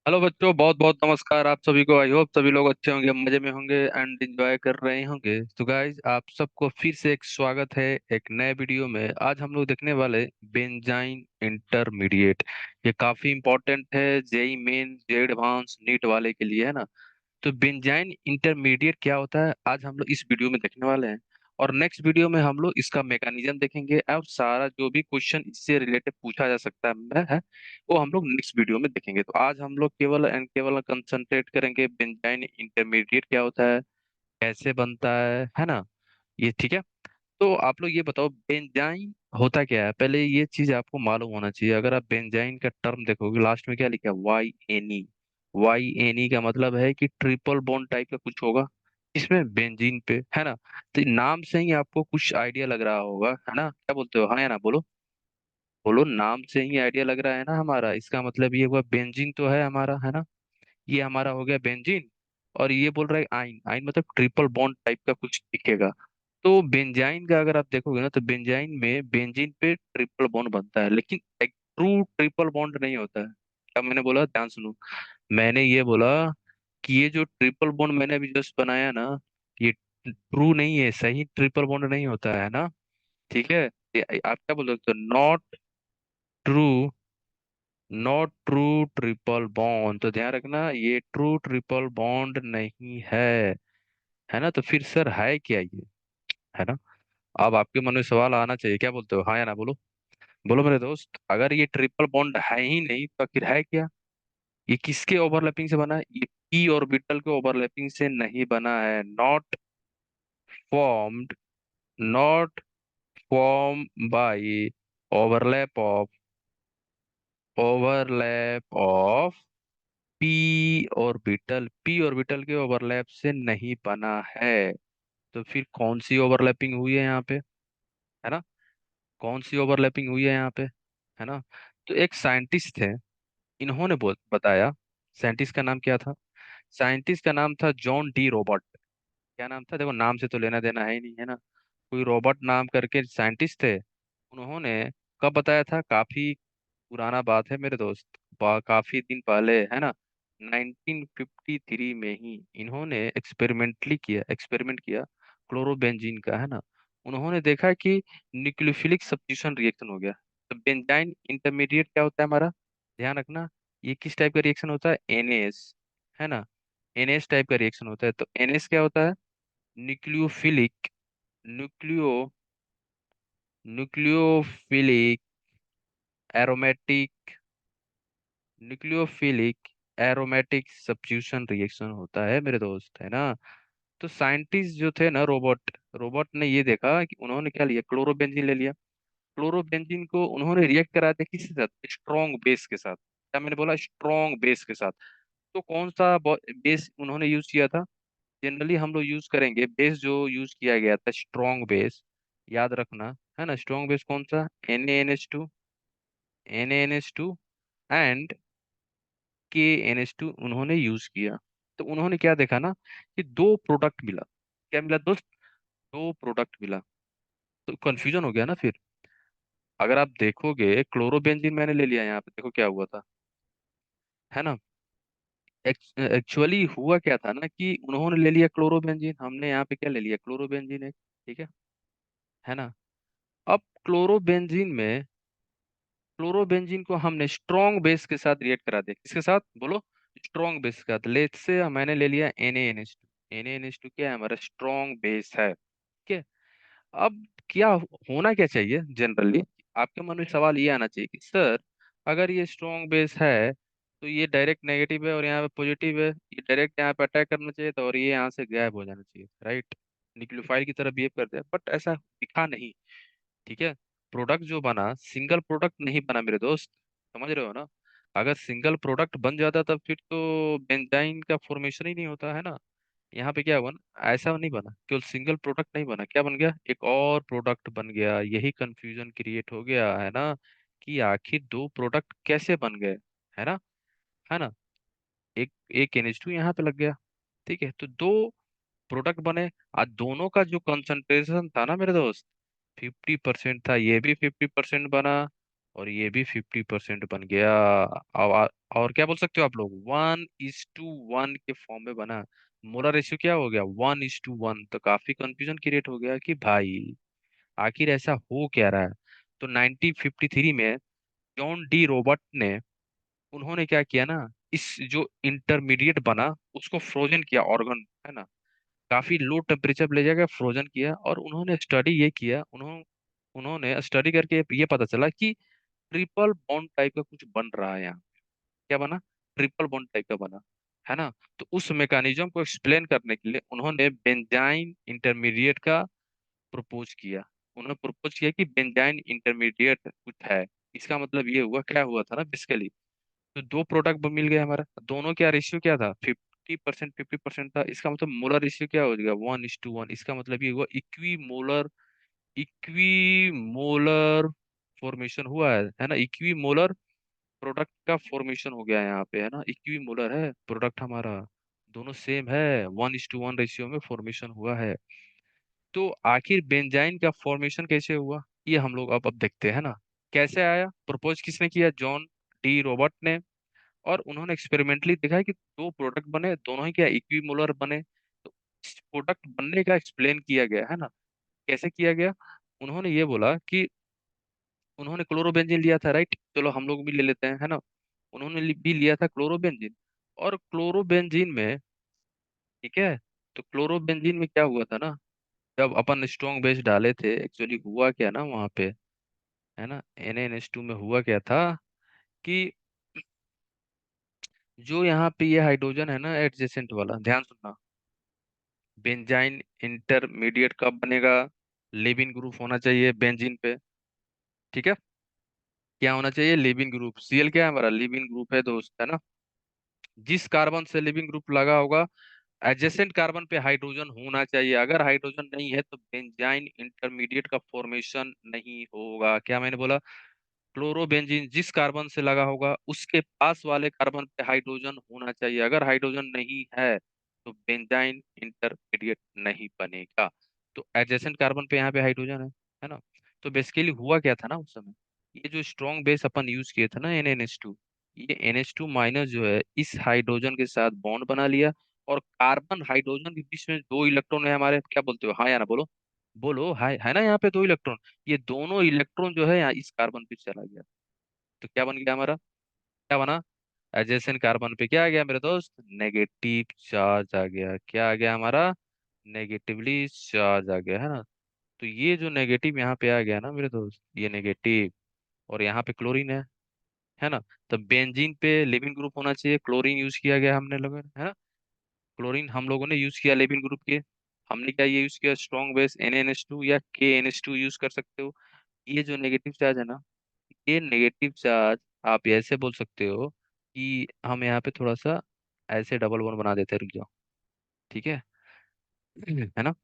Hello बच्चों, बहुत बहुत नमस्कार आप सभी को। आई होप सभी लोग अच्छे होंगे, मजे में होंगे एंड एंजॉय कर रहे होंगे। तो गाइज, आप सबको फिर से एक स्वागत है एक नए वीडियो में। आज हम लोग देखने वाले बेंजाइन इंटरमीडिएट। ये काफी इंपॉर्टेंट है जेई मेन जे एडवांस नीट वाले के लिए, है ना। तो बेंजाइन इंटरमीडिएट क्या होता है, आज हम लोग इस वीडियो में देखने वाले हैं। और नेक्स्ट वीडियो में हम लोग इसका मैकेनिज्म देखेंगे और सारा जो भी क्वेश्चन इससे रिलेटेड पूछा जा सकता है वो हम लोग नेक्स्ट वीडियो में देखेंगे। तो आज हम लोग केवल एंड केवल कंसंट्रेट करेंगे बेंजाइन इंटरमीडिएट क्या होता है, कैसे बनता है ना। ये ठीक है। तो आप लोग ये बताओ, बेंजाइन होता क्या है। पहले ये चीज आपको मालूम होना चाहिए। अगर आप बेंजाइन का टर्म देखोगे, लास्ट में क्या लिखा है, YNE। YNE का मतलब है कि ट्रिपल बॉन्ड टाइप का कुछ होगा इसमें बेंजीन पे, है ना। तो नाम से ही आपको कुछ आइडिया लग रहा होगा, है ना। क्या बोलते हो, हाँ या ना बोलो। बोलो, नाम से ही आइडिया लग रहा है ना हमारा। इसका मतलब ये हुआ बेंजीन तो है हमारा, है ना। ये हमारा हो गया बेंजीन। और ये बोल रहा है आइन। आइन मतलब ट्रिपल बॉन्ड टाइप का कुछ दिखेगा। तो बेंजाइन का अगर आप देखोगे ना, तो बेंजाइन में बेंजीन पे ट्रिपल बॉन्ड बनता है, लेकिन एक ट्रू ट्रिपल बॉन्ड नहीं होता है। क्या मैंने बोला, ध्यान सुनो। मैंने ये बोला कि ये जो ट्रिपल बॉन्ड मैंने अभी जस्ट बनाया ना, ये ट्रू नहीं है, सही ट्रिपल बॉन्ड नहीं होता है ना। ठीक है। आप क्या बोल सकते हो, true not true triple bond. तो ध्यान रखना, ये ट्रू ट्रिपल बॉन्ड नहीं है ना। तो फिर सर है क्या ये, है ना। अब आपके मन में सवाल आना चाहिए, क्या बोलते हो, हाँ या ना बोलो। बोलो मेरे दोस्त, अगर ये ट्रिपल बॉन्ड है ही नहीं तो फिर है क्या। ये किसके ओवरलैपिंग से बना है, ये पी ऑर्बिटल के ओवरलैपिंग से नहीं बना है। Formed not form by overlap of overlap of P orbital के ओवरलैप से नहीं बना है। तो फिर कौन सी ओवरलैपिंग हुई है यहाँ पे, है ना। कौन सी ओवरलैपिंग हुई है यहाँ पे, है ना। तो एक साइंटिस्ट थे, इन्होंने बताया। साइंटिस्ट का नाम क्या था, साइंटिस्ट का नाम था जॉन डी रॉबर्ट। क्या नाम था, देखो नाम से तो लेना देना है ही नहीं, है ना। कोई रॉबर्ट नाम करके साइंटिस्ट थे। उन्होंने कब बताया था, काफी पुराना बात है मेरे दोस्त। काफी दिन पहले, है ना। 1953 में ही इन्होंने एक्सपेरिमेंट किया क्लोरोबेंजीन का, है ना। उन्होंने देखा कि न्यूक्लियोफिलिक सब्स्टिट्यूशन रिएक्शन हो गया। तो बेंजाइन इंटरमीडिएट क्या होता है हमारा, ध्यान रखना। ये किस टाइप का रिएक्शन होता है, NaS, है ना। NaS टाइप का रिएक्शन होता है। तो NaS क्या होता है, nucleophilic nucleo nucleophilic aromatic nucleophilic aromatic substitution reaction होता है मेरे दोस्त, है ना। तो साइंटिस्ट जो थे ना, रोबोट रोबोट ने ये देखा कि उन्होंने क्या लिया, क्लोरोबेंजीन ले लिया। क्लोरोबेंजीन को उन्होंने रिएक्ट करा दिया किसके साथ, स्ट्रॉन्ग बेस के साथ। क्या मैंने बोला, स्ट्रॉन्ग बेस के साथ। तो कौन सा बेस उन्होंने यूज किया था। जनरली हम लोग यूज करेंगे बेस जो यूज किया गया था, स्ट्रॉन्ग बेस, याद रखना, है ना। स्ट्रॉन्ग बेस कौन सा, Na NH2 एंड KNH2 उन्होंने यूज किया। तो उन्होंने क्या देखा ना, कि दो प्रोडक्ट मिला। क्या मिला दोस्त, दो प्रोडक्ट मिला। तो कंफ्यूजन हो गया ना फिर। अगर आप देखोगे, क्लोरोबेंजीन मैंने ले लिया, यहाँ पे देखो क्या हुआ था, है ना। एक्चुअली हुआ क्या था ना, कि उन्होंने ले लिया क्लोरोबेंजीन, हमने यहाँ पे क्या ले लिया, क्लोरोबेंजीन है, ठीक है ना। अब क्लोरोबेंजीन को हमने स्ट्रॉन्ग बेस के साथ रिएक्ट करा दिया, किसके साथ बोलो, स्ट्रॉन्ग बेस के साथ। लेट से मैंने ले लिया Na NH2। Na NH2 क्या है, हमारा स्ट्रॉन्ग बेस है, ठीक है। अब क्या होना क्या चाहिए जनरली, आपके मन में सवाल ये आना चाहिए कि सर, अगर ये स्ट्रॉन्ग बेस है तो ये डायरेक्ट नेगेटिव है और यहाँ पे पॉजिटिव है, ये डायरेक्ट यहाँ पे अटैक करना चाहिए था और ये यहाँ से गायब हो जाना चाहिए, राइट। न्यूक्लियोफाइल की तरह बिहेव करते हैं, बट ऐसा दिखा नहीं, ठीक है। प्रोडक्ट जो बना, सिंगल प्रोडक्ट नहीं बना मेरे दोस्त, समझ रहे हो ना। अगर सिंगल प्रोडक्ट बन जाता तब फिर तो बेंजाइन का फॉर्मेशन ही नहीं होता, है ना। यहाँ पे क्या हुआ ना, ऐसा नहीं बना, केवल सिंगल प्रोडक्ट नहीं बना, क्या बन गया, एक और प्रोडक्ट बन गया। यही कंफ्यूजन क्रिएट हो गया, है ना, कि आखिर दो प्रोडक्ट कैसे बन गए, है ना, है ना। एक एक NH2 यहाँ पे लग गया, ठीक है। तो दो प्रोडक्ट बने। आज दोनों का जो कंसंट्रेशन था ना मेरे दोस्त, 50% था। ये भी 50% बना और ये भी 50% बन गया। अब और क्या बोल सकते हो आप लोग, 1:1 के फॉर्म में बना। मोलर रेशियो क्या हो गया, 1:1। तो काफी कंफ्यूजन क्रिएट हो गया कि भाई आखिर ऐसा हो क्या रहा है। तो 1953 में जॉन डी रॉबर्ट ने, उन्होंने क्या किया ना, इस जो इंटरमीडिएट बना उसको फ्रोजन किया, ऑर्गन है ना, काफी लो टेम्परेचर पे ले जाकर फ्रोजन किया। और उन्होंने स्टडी ये किया, उन्होंने स्टडी करके ये पता चला कि ट्रिपल बॉन्ड टाइप का कुछ बन रहा है यहाँ। क्या बना, ट्रिपल बॉन्ड टाइप का बना, है ना। तो उस मैकेनिज्म को एक्सप्लेन करने के लिए उन्होंने बेंजाइन इंटरमीडिएट का प्रपोज किया। उन्होंने प्रपोज किया कि बेंजाइन इंटरमीडिएट कुछ है। इसका मतलब ये हुआ, क्या हुआ था ना बेसिकली, तो दो प्रोडक्ट मिल गया हमारा, दोनों क्या रेशियो क्या था, 50% 50% था। इसका मतलब मोलर रेशियो क्या हो जाएगा, 1:1। इसका मतलब ये हुआ equi molar, equi molar formation हुआ है ना, इक्वी मोलर प्रोडक्ट का फॉर्मेशन हो गया है यहाँ पे, है ना, इक्वी मोलर है प्रोडक्ट हमारा, दोनों सेम है, 1:1 रेशियो में फॉर्मेशन हुआ है। तो आखिर बेंजाइन का फॉर्मेशन कैसे हुआ, ये हम लोग अब देखते हैं ना। कैसे आया, प्रपोज किसने किया, जॉन डी रॉबर्ट ने। और उन्होंने एक्सपेरिमेंटली देखा है कि दो प्रोडक्ट बने, दोनों ही क्या इक्विमोलर बने। तो इस प्रोडक्ट बनने का एक्सप्लेन किया गया है ना। कैसे किया गया, उन्होंने ये बोला कि उन्होंने क्लोरोबेंजीन लिया था, राइट, चलो हम लोग भी ले लेते हैं, है ना। उन्होंने भी लिया था क्लोरोबेंजीन। और क्लोरोबेंजीन में, ठीक है, तो क्लोरोबेंजीन में क्या हुआ था ना, जब अपन स्ट्रॉन्ग बेस डाले थे, एक्चुअली हुआ क्या ना वहां पे, है ना, NaNH2 में हुआ क्या था कि जो यहाँ पे ये हाइड्रोजन है ना एडजेसेंट वाला, ध्यान सुनना, बेंजाइन इंटरमीडिएट कब बनेगा, लेविन ग्रुप होना चाहिए बेंजीन पे, ठीक है। क्या होना चाहिए, लेविन ग्रुप, Cl क्या है हमारा, लेविन ग्रुप है दोस्त, है ना। जिस कार्बन से लेविन ग्रुप लगा होगा एडजेसेंट कार्बन पे हाइड्रोजन होना चाहिए। अगर हाइड्रोजन नहीं है तो बेंजाइन इंटरमीडिएट का फॉर्मेशन नहीं होगा। क्या मैंने बोला, क्लोरोबेंजीन जिस कार्बन से लगा होगा उसके पास वाले कार्बन पे हाइड्रोजन होना चाहिए। अगर हाइड्रोजन नहीं है तो बेंजाइन इंटरमीडिएट नहीं बनेगा। तो एडजेसेंट कार्बन पे यहाँ पे हाइड्रोजन है ना। तो बेसिकली हुआ क्या था ना उस समय, ये जो स्ट्रॉन्ग बेस अपन यूज किए थे ना NaNH2, ये NH2 माइनस जो है इस हाइड्रोजन के साथ बॉन्ड बना लिया। और कार्बन हाइड्रोजन के बीच में दो इलेक्ट्रॉन है हमारे, क्या बोलते हो, हाँ या ना बोलो, बोलो हाय, है ना, यहाँ पे दो इलेक्ट्रॉन। ये दोनों इलेक्ट्रॉन जो है यहाँ इस कार्बन पे चला गया। तो क्या बन गया हमारा, क्या बना, एडजेसेंट कार्बन पे क्या आ गया मेरे दोस्त, नेगेटिव चार्ज आ गया। क्या आ गया हमारा, नेगेटिवली चार्ज आ गया, है ना। तो ये जो नेगेटिव यहाँ पे आ गया ना मेरे दोस्त, ये नेगेटिव, और यहाँ पे क्लोरीन है ना। तो बेंजीन पे लिविंग ग्रुप होना चाहिए, क्लोरीन यूज किया गया हमने लोगों ने, है ना। क्लोरीन हम लोगों ने यूज किया लिविंग ग्रुप के। हमने क्या ये यूज किया, स्ट्रॉन्ग बेस NaNH2 या KNH2 यूज कर सकते हो। ये जो नेगेटिव चार्ज है ना, ये नेगेटिव चार्ज आप ऐसे बोल सकते हो कि हम यहाँ पे थोड़ा सा ऐसे डबल बॉन्ड बना देते हैं, रुक जाओ, ठीक है है ना।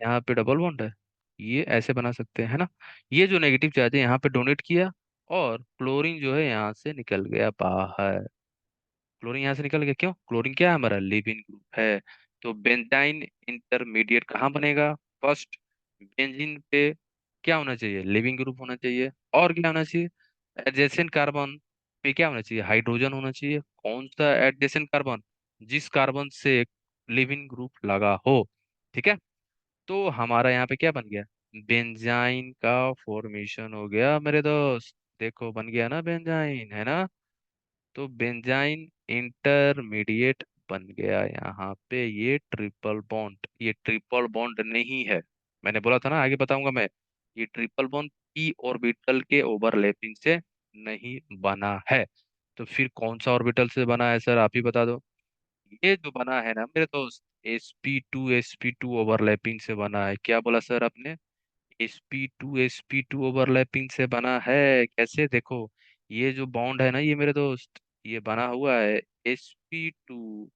यहाँ पे डबल बॉन्ड है, ये ऐसे बना सकते हैं, है ना। ये जो नेगेटिव चार्ज है यहाँ पे डोनेट किया, और क्लोरीन जो है यहाँ से निकल गया बाहर। क्लोरीन यहाँ से निकल गया, क्यों, क्लोरीन क्या है हमारा, लिविंग ग्रुप है। तो बेंजाइन इंटरमीडिएट कहाँ बनेगा, फर्स्ट बेंजीन पे क्या होना चाहिए, लिविंग ग्रुप होना चाहिए। और क्या होना चाहिए, एडजेसेंट कार्बन पे क्या होना चाहिए, हाइड्रोजन होना चाहिए। कौन सा एडजेसेंट कार्बन, जिस कार्बन से लिविंग ग्रुप लगा हो, ठीक है। तो हमारा यहाँ पे क्या बन गया, बेंजाइन का फॉर्मेशन हो गया मेरे दोस्त। देखो बन गया ना बेंजाइन, है ना। तो बेंजाइन इंटरमीडिएट बन गया यहाँ पे। ये ट्रिपल बॉन्ड, ये ट्रिपल बॉन्ड नहीं है, मैंने बोला था ना आगे बताऊंगा मैं। ये ट्रिपल बॉन्ड p ऑर्बिटल के ओवरलैपिंग से नहीं बना है। तो फिर कौन सा ऑर्बिटल से बना है सर, आप ही बता दो। ये जो बना है ना मेरे दोस्त, sp2 ओवरलैपिंग से बना है। क्या बोला सर आपने, sp2 ओवरलैपिंग से बना है। कैसे, देखो ये जो बॉन्ड है ना ये मेरे दोस्त, ये बना हुआ है sp2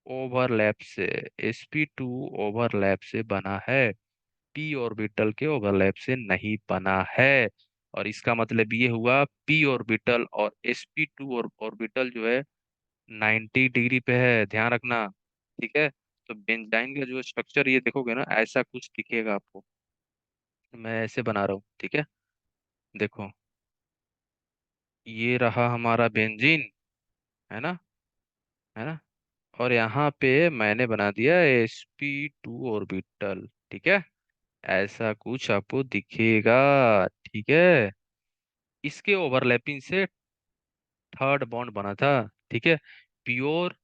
ओवरलैप से, sp2 ओवरलैप से बना है, p ऑर्बिटल के ओवरलैप से नहीं बना है। और इसका मतलब ये हुआ p ऑर्बिटल और sp2 ऑर्बिटल जो है 90 डिग्री पे है, ध्यान रखना, ठीक है। तो बेंजाइन का जो स्ट्रक्चर ये देखोगे ना ऐसा कुछ दिखेगा आपको, मैं ऐसे बना रहा हूँ, ठीक है। देखो ये रहा हमारा बेंजीन, है ना, है ना। और यहाँ पे मैंने बना दिया sp2 ऑर्बिटल, ठीक है। ऐसा कुछ आपको दिखेगा, ठीक है। इसके ओवरलैपिंग से थर्ड बॉन्ड बना था, ठीक है। प्योर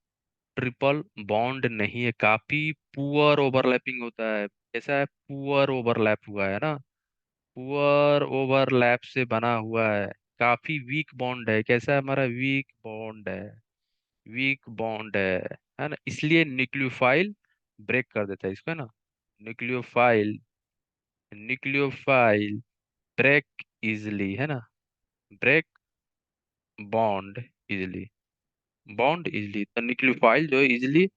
ट्रिपल बॉन्ड नहीं है, काफी पुअर ओवरलैपिंग होता है। कैसा है, पुअर ओवरलैप हुआ है ना, पुअर ओवरलैप से बना हुआ है। काफी वीक बॉन्ड है, कैसा है हमारा, वीक बॉन्ड है, वीक बॉन्ड है ना। इसलिए न्यूक्लियोफाइल ब्रेक कर देता है इसको, है ना। न्यूक्लियोफाइल, न्यूक्लियोफाइल ब्रेक इजिली, है ना, break bond easily, bond easily. तो न्यूक्लियोफाइल जो है इजिली,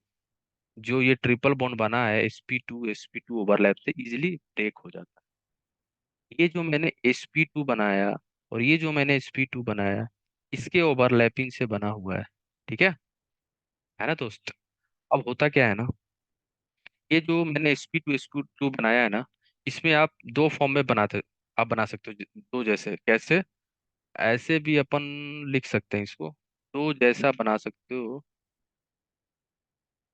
जो ये ट्रिपल बॉन्ड बना है sp2 ओवरलैप से इजिली ब्रेक हो जाता है। ये जो मैंने sp2 बनाया और ये जो मैंने sp2 बनाया, इसके ओवरलैपिंग से बना हुआ है, ठीक है ना दोस्त। अब होता क्या है ना, ये जो मैंने sp2 बनाया है ना, इसमें आप दो फॉर्म में बनाते, आप बना सकते हो दो जैसे, कैसे, ऐसे भी अपन लिख सकते हैं इसको, दो जैसा बना सकते हो,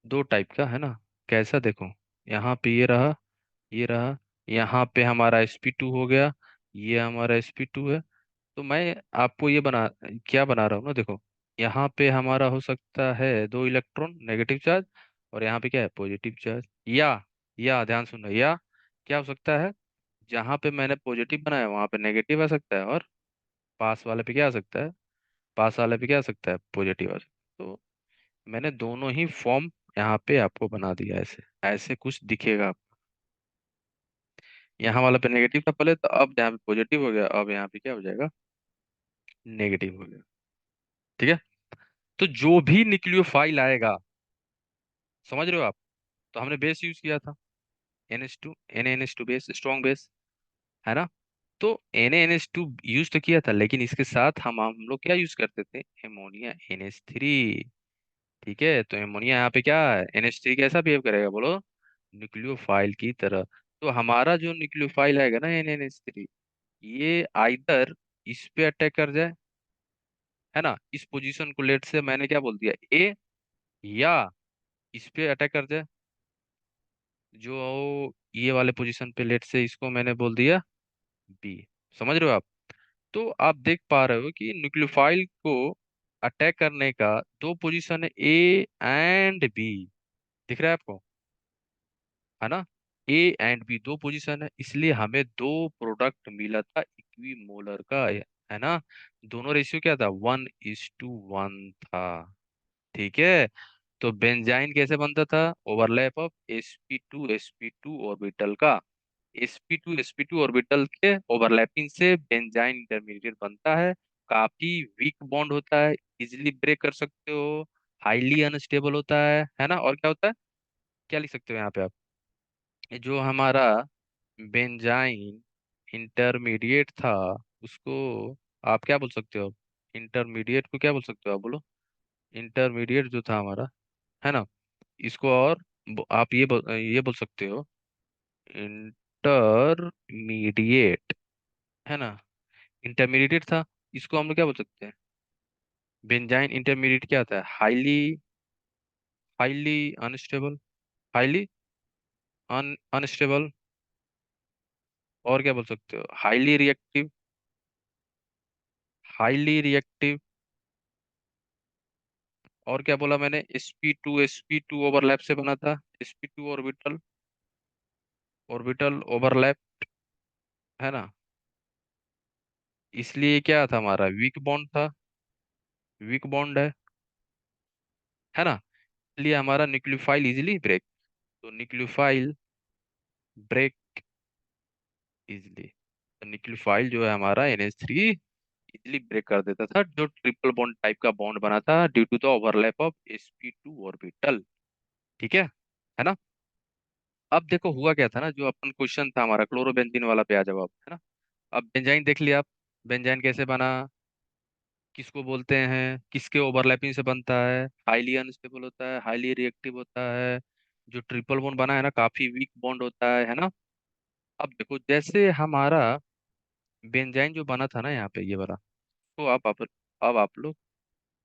दो टाइप का, है ना। कैसा, देखो, यहाँ पे ये रहा, ये रहा, यहाँ पे हमारा sp2 हो गया, ये हमारा sp2 है। तो मैं आपको ये बना, क्या बना रहा हूँ ना, देखो, यहाँ पे हमारा हो सकता है दो इलेक्ट्रॉन नेगेटिव चार्ज, और यहाँ पे क्या है, पॉजिटिव चार्ज। या ध्यान सुनना, या क्या हो सकता है, जहाँ पे मैंने पॉजिटिव बनाया वहां पे नेगेटिव आ सकता है, और पास वाले पे क्या आ सकता है, पास वाले पे क्या आ सकता है, पॉजिटिव आ सकता है। तो मैंने दोनों ही फॉर्म यहाँ पे आपको बना दिया, ऐसे ऐसे कुछ दिखेगा आपको। यहाँ वाला पे नेगेटिव था पहले, तो अब यहाँ पे पॉजिटिव हो गया, अब यहाँ पे क्या हो जाएगा, नेगेटिव हो गया, ठीक है। तो जो भी न्यूक्लियोफाइल आएगा, समझ रहे हो आप, तो हमने बेस यूज किया था, NH2, NaNH2 base, strong base, है ना। तो NaNH2 यूज तो किया था, लेकिन इसके साथ हम लोग क्या यूज करते थे, एमोनिया NH3, ठीक है। तो एमोनिया यहाँ पे क्या है, NH3 कैसा बिहेव करेगा बोलो, न्यूक्लियोफाइल की तरह। तो हमारा जो न्यूक्लियोफाइल आएगा ना NaNH3, ये आइदर इस पे अटैक कर जाए, है ना, इस पोजीशन को लेट से मैंने क्या बोल दिया, ए, या इस पे अटैक कर जाए, जो ये वाले पोजीशन पे लेट से इसको मैंने बोल दिया बी। समझ रहे हो आप। तो आप देख पा रहे हो कि न्यूक्लियोफाइल को अटैक करने का दो पोजीशन है, ए एंड बी, दिख रहा है आपको, है ना। ए एंड बी दो पोजीशन है, इसलिए हमें दो प्रोडक्ट मिला था इक्वी मोलर का, है ना। दोनों रेशियो क्या था, 1:1 था, ठीक है। तो बेंजाइन कैसे बनता था, ओवरलैप ऑफ sp2 ऑर्बिटल का, sp2 ऑर्बिटल के ओवरलैपिंग से बेंजाइन इंटरमीडिएट बनता है। काफी वीक बॉन्ड होता है, इजिली ब्रेक कर सकते हो, हाईली अनस्टेबल होता है ना। और क्या होता है, क्या लिख सकते हो यहाँ पे आप, ये जो हमारा बेंजाइन इंटरमीडिएट था, उसको आप क्या बोल सकते हो, इंटरमीडिएट को क्या बोल सकते हो आप, बोलो। इंटरमीडिएट जो था हमारा, है ना, इसको और आप ये बोल सकते हो, इंटरमीडिएट, है ना, इंटरमीडिएट था, इसको हम लोग क्या बोल सकते हैं, बेंजाइन इंटरमीडिएट क्या होता है, highly, highly unstable, highly unstable, और क्या बोल सकते हो, हाईली रिएक्टिव, हाईली रिएक्टिव, और क्या बोला मैंने, sp2 ओवरलैप से बना था, sp2 ऑर्बिटल, ऑर्बिटल ओवरलैप, है ना। इसलिए क्या था हमारा, वीक बॉन्ड था, वीक बॉन्ड है ना। इसलिए हमारा न्यूक्लियोफाइल इजिली ब्रेक, तो न्यूक्लियोफाइल ब्रेक इजिली, तो न्यूक्लियोफाइल जो है हमारा NH3 इजिली ब्रेक कर देता था, जो ट्रिपल बॉन्ड टाइप का बॉन्ड बना था due to the overlap of sp2 orbital, ठीक है ना। अब देखो हुआ क्या था ना, जो अपन क्वेश्चन था हमारा क्लोरोबेंजीन वाला, पे आ जाओ आप, है ना। अब बेंजाइन देख लिया आप, बेंजाइन कैसे बना, किसको बोलते हैं, किसके ओवरलैपिंग से बनता है, हाईली अनस्टेबल होता है, हाईली रिएक्टिव होता है, जो ट्रिपल बॉन्ड बना है ना, काफी वीक बॉन्ड होता है ना। अब देखो जैसे हमारा बेंजाइन जो बना था ना यहाँ पे, ये वाला, तो अब आप लोग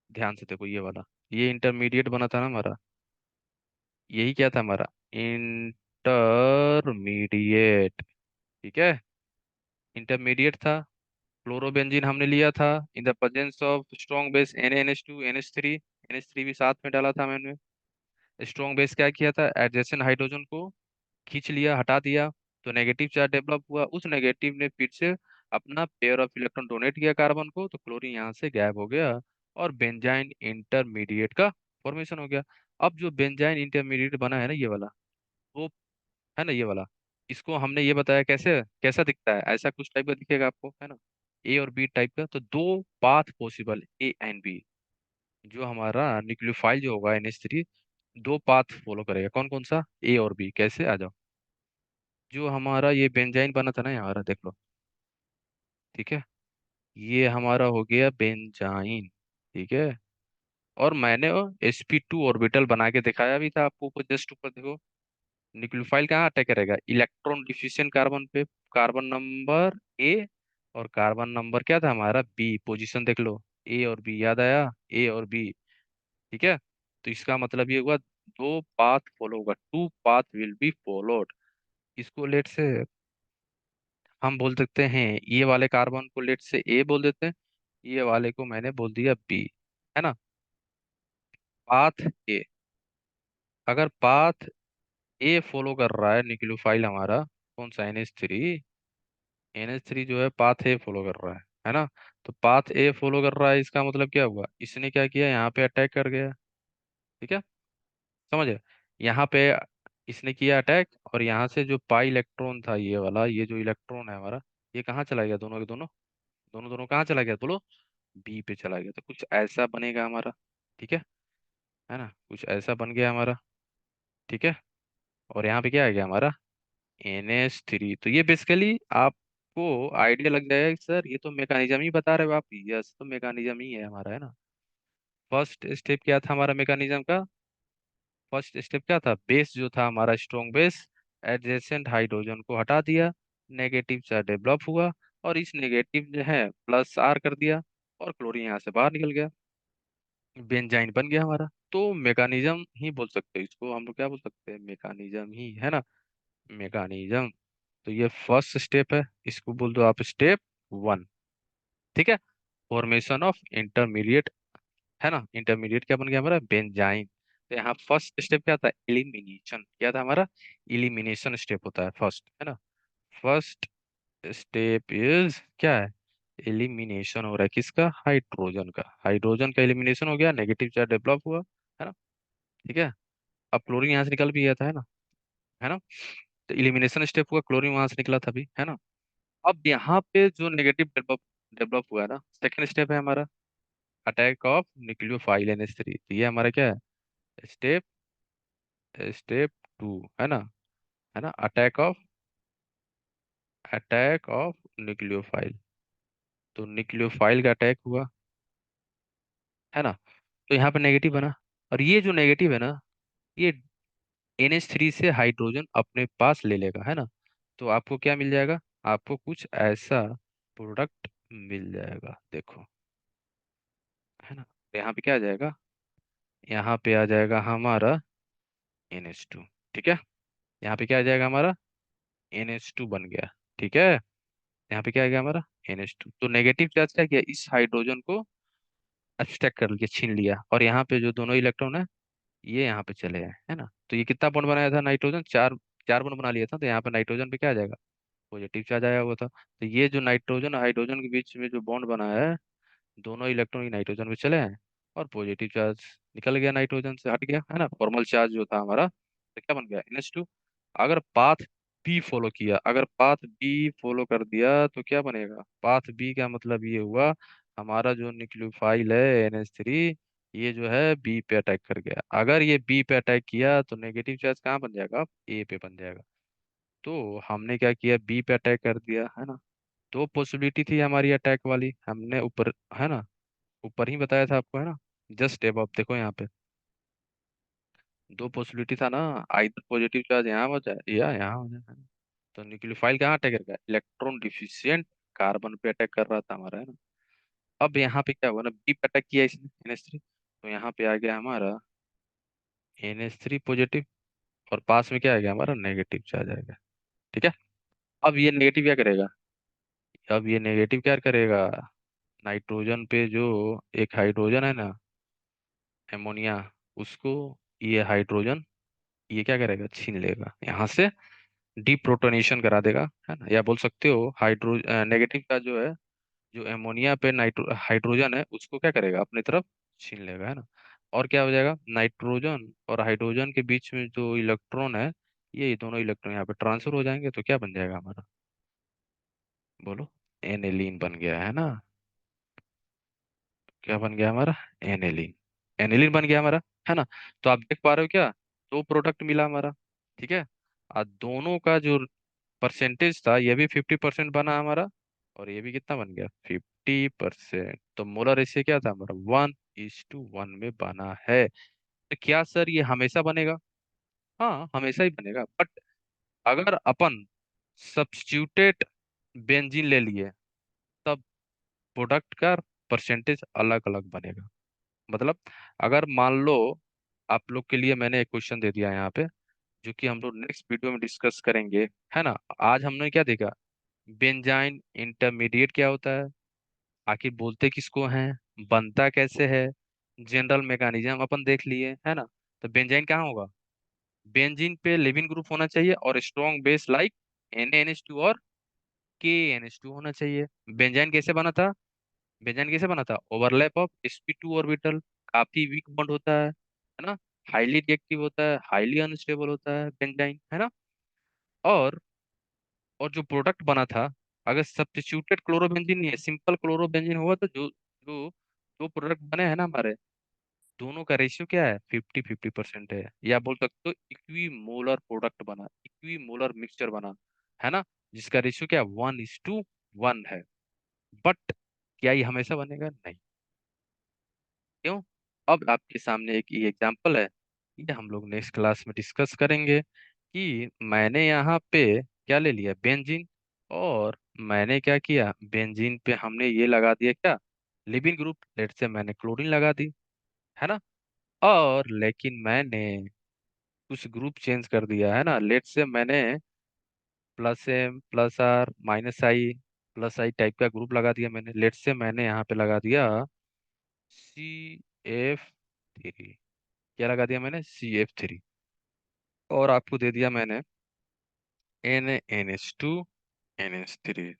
ध्यान से देखो ये वाला, ये इंटरमीडिएट बना था ना हमारा, यही क्या था हमारा, इंटरमीडिएट। ठीक है, इंटरमीडिएट था। क्लोरोबेंजीन हमने लिया था in the presence of strong base NaNH2 NH3, NH3 भी साथ में डाला था मैंने। स्ट्रॉन्ग बेस क्या किया था, एडजेसेंट हाइड्रोजन को खींच लिया, हटा दिया, तो नेगेटिव चार्ज डेवलप हुआ। उस नेगेटिव ने फिर से अपना पेयर ऑफ इलेक्ट्रॉन डोनेट किया कार्बन को, तो क्लोरीन यहाँ से गायब हो गया और बेंजाइन इंटरमीडिएट का फॉर्मेशन हो गया। अब जो बेंजाइन इंटरमीडिएट बना है ना ये वाला, वो है ना ये वाला, इसको हमने ये बताया कैसे, कैसा दिखता है, ऐसा कुछ टाइप का दिखेगा आपको, है ना, ए और बी टाइप का। तो दो path possible, A and B। जो हमारा न्यूक्लियोफाइल जो होगा NH3, दो पाथ फॉलो करेगा, कौन कौन सा, A और B। कैसे, आ जाओ। जो हमारा ये बेंजाइन बना था ना यहाँ, देख लो, ठीक है, ये हमारा हो गया बेंजाइन। ठीक है, और मैंने sp2 ऑर्बिटल बना के दिखाया भी था आपको, ऊपर जस्ट ऊपर देखो। न्यूक्लियोफाइल कहाँ अटैक करेगा, इलेक्ट्रॉन डिफिशिएंट कार्बन पे, कार्बन नंबर A, और कार्बन नंबर क्या था हमारा B, पोजीशन देख लो, A और B, याद आया, A और B। ठीक है, तो इसका मतलब ये हुआ दो पाथ फॉलो होगा, two path will be followed. इसको लेट से हम बोल सकते हैं, ये वाले कार्बन को लेट से A बोल देते हैं, ये वाले को मैंने बोल दिया B, है ना। पाथ ए, अगर पाथ ए फॉलो कर रहा है न्यूक्लियोफाइल हमारा, कौन सा, NH3, NH3 जो है पाथ ए फॉलो कर रहा है ना। तो पाथ ए फॉलो कर रहा है, इसका मतलब क्या हुआ, इसने क्या किया, यहाँ पे अटैक कर गया। ठीक है, समझे, यहाँ पे इसने किया अटैक, और यहाँ से जो पाई इलेक्ट्रॉन था ये वाला, ये जो इलेक्ट्रॉन है हमारा, ये कहाँ चला गया, दोनों के दोनों, दोनों दोनों कहाँ चला गया बोलो, B पे चला गया। तो कुछ ऐसा बनेगा हमारा, ठीक है ना, कुछ ऐसा बन गया हमारा। ठीक है, और यहाँ पे क्या आ गया हमारा, NH3। तो ये बेसिकली आपको आइडिया लग जाएगा कि सर ये तो मैकेनिज्म ही बता रहे हो आप, यस तो मैकेनिज्म ही है हमारा, है ना। फर्स्ट स्टेप क्या था हमारा मैकेनिज्म का, फर्स्ट स्टेप क्या था, बेस जो था हमारा स्ट्रॉन्ग बेस, एडजेसेंट हाइड्रोजन को हटा दिया, नेगेटिव चार्ज डेवलप हुआ, और इस नेगेटिव जो है +R कर दिया, और क्लोरीन यहाँ से बाहर निकल गया, बेंजाइन बन गया हमारा। तो मैकेनिज्म ही बोल सकते हैं इसको हम लोग, क्या बोल सकते हैं, मैकेनिज्म ही, है ना, मैकेनिज्म। तो ये फर्स्ट स्टेप है, इसको बोल दो आप स्टेप 1। ठीक है, फॉर्मेशन ऑफ इंटरमीडिएट, है ना, इंटरमीडिएट क्या बन गया हमारा, बेंजाइन। तो यहाँ फर्स्ट स्टेप क्या था, एलिमिनेशन, क्या था हमारा, एलिमिनेशन स्टेप होता है फर्स्ट, है ना। फर्स्ट स्टेप इज क्या है, एलिमिनेशन हो रहा है किसका, हाइड्रोजन का, हाइड्रोजन का एलिमिनेशन हो गया, नेगेटिव चार्ज डेवलप हुआ, है ना। ठीक है, अब क्लोरीन यहाँ से निकल भी गया था, है ना। तो एलिमिनेशन स्टेप हुआ, क्लोरीन वहां से निकला था भी, है ना। अब यहाँ पे जो नेगेटिव डेवलप डेवलप हुआ है ना, सेकंड स्टेप है हमारा अटैक ऑफ न्यूक्लियोफाइल NH3। तो ये हमारा क्या है, स्टेप स्टेप 2, है ना अटैक ऑफ न्यूक्लियोफाइल। तो न्यूक्लियोफाइल का अटैक हुआ, है ना। तो यहाँ पे नेगेटिव बना, और ये जो नेगेटिव है ना, ये NH3 से हाइड्रोजन अपने पास ले लेगा, है ना। तो आपको क्या मिल जाएगा, आपको कुछ ऐसा प्रोडक्ट मिल जाएगा, देखो, है ना। तो यहाँ पे क्या आ जाएगा, यहाँ पे आ जाएगा हमारा NH2। ठीक है, यहाँ पे क्या आ जाएगा हमारा, NH2 बन गया। ठीक है, यहाँ पे क्या आ गया हमारा, NH2। तो नेगेटिव चार्ज क्या किया, इस हाइड्रोजन को अब्स्ट्रैक्ट कर लिया, छीन लिया, और यहाँ पे जो दोनों इलेक्ट्रॉन है ये यहाँ पे चले गए, है ना। तो ये कितना बॉन्ड बनाया था, नाइट्रोजन चार, चार बॉन्ड बना लिया था। तो यहाँ पे नाइट्रोजन पे क्या आ जाएगा, पॉजिटिव चार्ज आया हुआ था। तो ये जो नाइट्रोजन और हाइड्रोजन के बीच में जो बॉन्ड बना है, दोनों इलेक्ट्रॉन ही नाइट्रोजन में चले हैं, और पॉजिटिव चार्ज निकल गया, नाइट्रोजन से हट गया, है ना। फॉर्मल चार्ज जो था हमारा, तो क्या बन गया, NH2। अगर पाथ बी फॉलो किया, अगर पाथ बी फॉलो कर दिया तो क्या बनेगा, पाथ बी का मतलब ये हुआ, हमारा जो न्यूक्लियोफाइल है NH3, ये जो है बी पे अटैक कर गया। अगर ये बी पे अटैक किया तो नेगेटिव चार्ज कहाँ बन जाएगा, ए पे बन जाएगा। तो हमने क्या किया, बी पे अटैक कर दिया, है ना। दो पॉसिबिलिटी थी हमारी अटैक वाली, हमने ऊपर, है ना, ऊपर ही बताया था आपको, है ना, जस्ट अब आप देखो यहाँ पे, दो पॉसिबिलिटी था ना, आइदर पॉजिटिव चार्ज यहाँ हो जाए या यहाँ हो जाए, है ना। तो न्यूक्लियोफाइल कहाँ अटैक कर गया, इलेक्ट्रॉन डिफिशियंट कार्बन पे अटैक कर रहा था हमारा, है ना। अब यहाँ पे क्या हुआ ना, बी पे अटैक किया इसने NH3, तो यहाँ पे आ गया हमारा NH3 पॉजिटिव, और पास में क्या आ गया हमारा नेगेटिव चार्ज आएगा। ठीक है। अब ये नेगेटिव क्या करेगा, अब ये नेगेटिव क्या करेगा, नाइट्रोजन पे जो एक हाइड्रोजन है ना, एमोनिया, उसको ये हाइड्रोजन ये क्या करेगा, छीन लेगा यहाँ से, डीप्रोटोनेशन करा देगा, है ना, या बोल सकते हो हाइड्रो नेगेटिव का जो है, जो एमोनिया पे हाइड्रोजन है उसको क्या करेगा, अपनी तरफ छीन लेगा, है ना। और क्या हो जाएगा, नाइट्रोजन और हाइड्रोजन के बीच में जो इलेक्ट्रॉन है, ये दोनों इलेक्ट्रॉन यहाँ पे ट्रांसफर हो जाएंगे, तो क्या बन जाएगा हमारा, बोलो, एनेलीन बन गया, है ना। क्या बन गया हमारा, एनेलीन, एनेलीन बन गया हमारा, है ना। तो आप देख पा रहे हो क्या, दो प्रोडक्ट मिला हमारा। ठीक है। और दोनों का जो परसेंटेज था, ये भी 50% बना हमारा, और ये भी कितना बन गया, 50%। तो मोलर रेशियो क्या था हमारा, 1:1 में बना है। तो क्या सर ये हमेशा बनेगा, हाँ हमेशा ही बनेगा, बट अगर अपन सब्स्टिट्यूटेड बेंजीन ले लिए, तब प्रोडक्ट का परसेंटेज अलग अलग बनेगा। मतलब अगर मान लो, आप लोग के लिए मैंने एक क्वेश्चन दे दिया यहाँ पे, जो कि हम लोग नेक्स्ट वीडियो में डिस्कस करेंगे, है ना। आज हमने क्या देखा, बेंजाइन इंटरमीडिएट क्या होता है, आखिर बोलते किसको हैं, बनता कैसे है, जनरल मैकेनिज्म अपन देख लिए, है ना। तो बेंजाइन कहाँ होगा, बेंजीन पे लिविंग ग्रुप होना चाहिए, और स्ट्रॉन्ग बेस लाइक NaNH2 और KNH2 होना चाहिए। बेंजाइन कैसे बना था, बेंजाइन कैसे बना था, ओवरलैप ऑफ sp2 ऑर्बिटल, काफी वीक बॉन्ड होता है ना, हाईली रिएक्टिव होता है, हाईली अनस्टेबल होता है बेंजाइन, है ना। और और जो प्रोडक्ट बना था, अगर सब्स्टिट्यूटेड क्लोरोबेंजीन नहीं है, सिंपल क्लोरोबेंजीन हुआ, तो जो जो जो प्रोडक्ट बने हैं ना हमारे, दोनों का रेशियो क्या है, 50-50% है, या बोल सकते हो इक्वी मोलर प्रोडक्ट बना, इक्वी मोलर मिक्सचर बना, है ना, जिसका रेशियो क्या, 1:1 है। बट क्या ये हमेशा बनेगा, नहीं। क्यों, अब आपके सामने एक ये एग्जांपल है, ये हम लोग नेक्स्ट क्लास में डिस्कस करेंगे, कि मैंने यहाँ पे क्या ले लिया, बेंजीन, और मैंने क्या किया, बेंजीन पे हमने ये लगा दिया क्या, लिविंग ग्रुप, लेट से मैंने क्लोरीन लगा दी, है ना। और लेकिन मैंने कुछ ग्रुप चेंज कर दिया, है ना, लेट से मैंने +M +R -I टाइप का ग्रुप लगा दिया मैंने, लेट से मैंने यहाँ पे लगा दिया CF3, क्या लगा दिया मैंने, CF3, और आपको दे दिया मैंने NaNH2 NH3।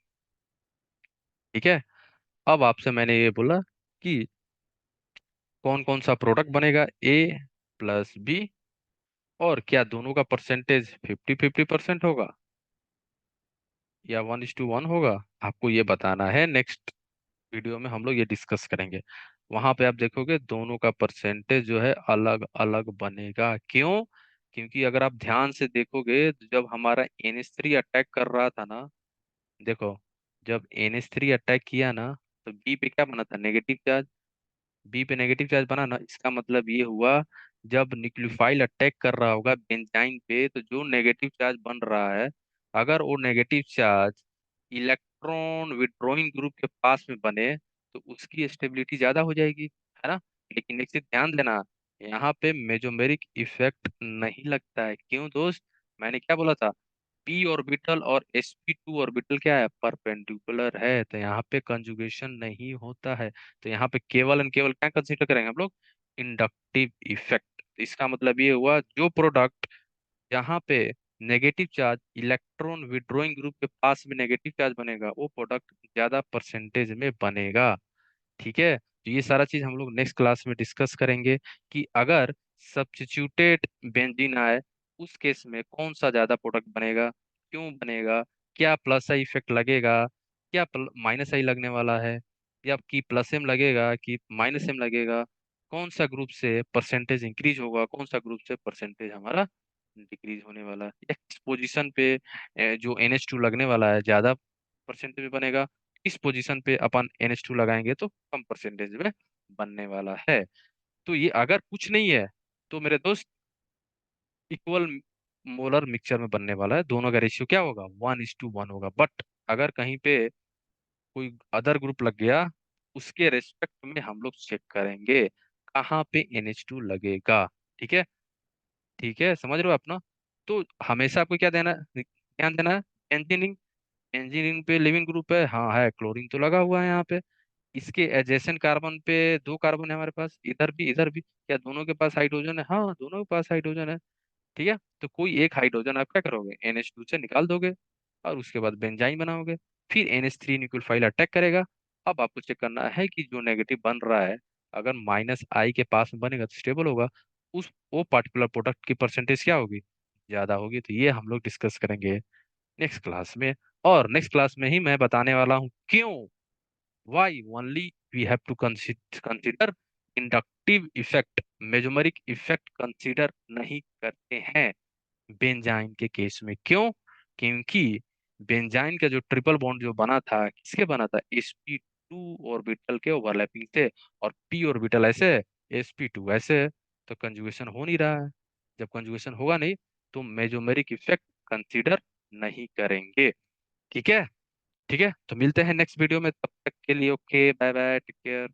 ठीक है। अब आपसे मैंने ये बोला कि कौन कौन सा प्रोडक्ट बनेगा, A+B, और क्या दोनों का परसेंटेज 50-50% होगा, या 1:1 होगा, आपको ये बताना है। नेक्स्ट वीडियो में हम लोग ये डिस्कस करेंगे, वहां पे आप देखोगे दोनों का परसेंटेज जो है अलग अलग बनेगा। क्यों, क्योंकि अगर आप ध्यान से देखोगे, तो जब हमारा NH3 अटैक कर रहा था ना, देखो, जब NH3 अटैक किया ना, तो बी पे क्या बना था, नेगेटिव चार्ज, बी पे नेगेटिव चार्ज बना ना, इसका मतलब ये हुआ, जब न्यूक्लियोफाइल अटैक कर रहा होगा बेंजाइन पे, तो जो नेगेटिव चार्ज बन रहा है, अगर वो negative charge electron withdrawing group के पास में बने, तो उसकी स्टेबिलिटी ज्यादा हो जाएगी, है ना। लेकिन एक चीज ध्यान देना, यहाँ पे मेजोमेरिक इफेक्ट नहीं लगता है। क्यों दोस्त, मैंने क्या बोला था, p ऑर्बिटल और sp2 ऑर्बिटल क्या है, परपेंडिकुलर है, तो यहाँ पे कंजुगेशन नहीं होता है। तो यहाँ पे केवल एंड केवल क्या कंसीडर करेंगे हम लोग, इंडक्टिव इफेक्ट। इसका मतलब ये हुआ, जो प्रोडक्ट यहाँ पे negative charge electron withdrawing group के पास में नेगेटिव चार्ज बनेगा, वो प्रोडक्ट ज्यादा परसेंटेज में बनेगा। ठीक है। तो ये सारा चीज हम लोग नेक्स्ट क्लास में डिस्कस करेंगे, कि अगर सब्स्टिट्यूटेड बेंजीन आए, उस केस में कौन सा ज्यादा प्रोडक्ट बनेगा, क्यों बनेगा, क्या +I इफेक्ट लगेगा, क्या -I लगने वाला है, या कि +M लगेगा कि -M लगेगा, कौन सा ग्रुप से परसेंटेज इंक्रीज होगा, कौन सा ग्रुप से परसेंटेज हमारा डिक्रीज होने वाला है, या किस पोजीशन पे जो NH2 लगने वाला है ज्यादा परसेंटेज में बनेगा, इस पोजीशन पे अपन NH2 लगाएंगे तो कम परसेंटेज में बनने वाला है। तो ये अगर कुछ नहीं है, तो मेरे दोस्त इक्वल मोलर मिक्सचर में बनने वाला है, दोनों का रेशियो क्या होगा, 1:1 होगा। बट अगर कहीं पे कोई अदर ग्रुप लग गया, उसके रेस्पेक्ट में हम लोग चेक करेंगे कहाँ पे NH2 लगेगा। ठीक है, ठीक है, समझ रहे हो आप ना। तो हमेशा आपको क्या देना है, ध्यान देना है। बेंजीन, बेंजीन पे लिविंग ग्रुप है, हाँ है, क्लोरीन तो लगा हुआ है यहाँ पे। इसके एजेसेंट कार्बन पे दो कार्बन है हमारे पास, इधर भी इधर भी, क्या दोनों के पास हाइड्रोजन है? हाँ, दोनों के पास हाइड्रोजन है। ठीक है, तो कोई एक हाइड्रोजन आप क्या करोगे, NH2 से निकाल दोगे और उसके बाद बेंजाइन बनाओगे। फिर NH3 न्यूक्लियोफाइल अटैक करेगा। अब आपको चेक करना है कि जो नेगेटिव बन रहा है, अगर -I के पास में बनेगा तो स्टेबल होगा, उस वो पर्टिकुलर प्रोडक्ट की परसेंटेज क्या होगी, ज्यादा होगी। तो ये हम लोग डिस्कस करेंगे नेक्स्ट क्लास में। और नेक्स्ट क्लास में ही मैं बताने वाला हूँ क्यों, why only we have to consider inductive effect, mesomeric effect consider नहीं करते हैं बेंजाइन के केस में। क्यों? क्योंकि बेंजाइन का जो ट्रिपल बॉन्ड जो बना था, किसके बना था, sp2 ऑर्बिटल के ओवरलैपिंग से, और p ऑर्बिटल ऐसे, sp2 ऐसे है। तो कंजुगेशन हो नहीं रहा है। जब कंजुगेशन होगा नहीं तो मेजोमेरिक इफेक्ट कंसीडर नहीं करेंगे। ठीक है, ठीक है, तो मिलते हैं नेक्स्ट वीडियो में, तब तक के लिए okay, bye bye, take care.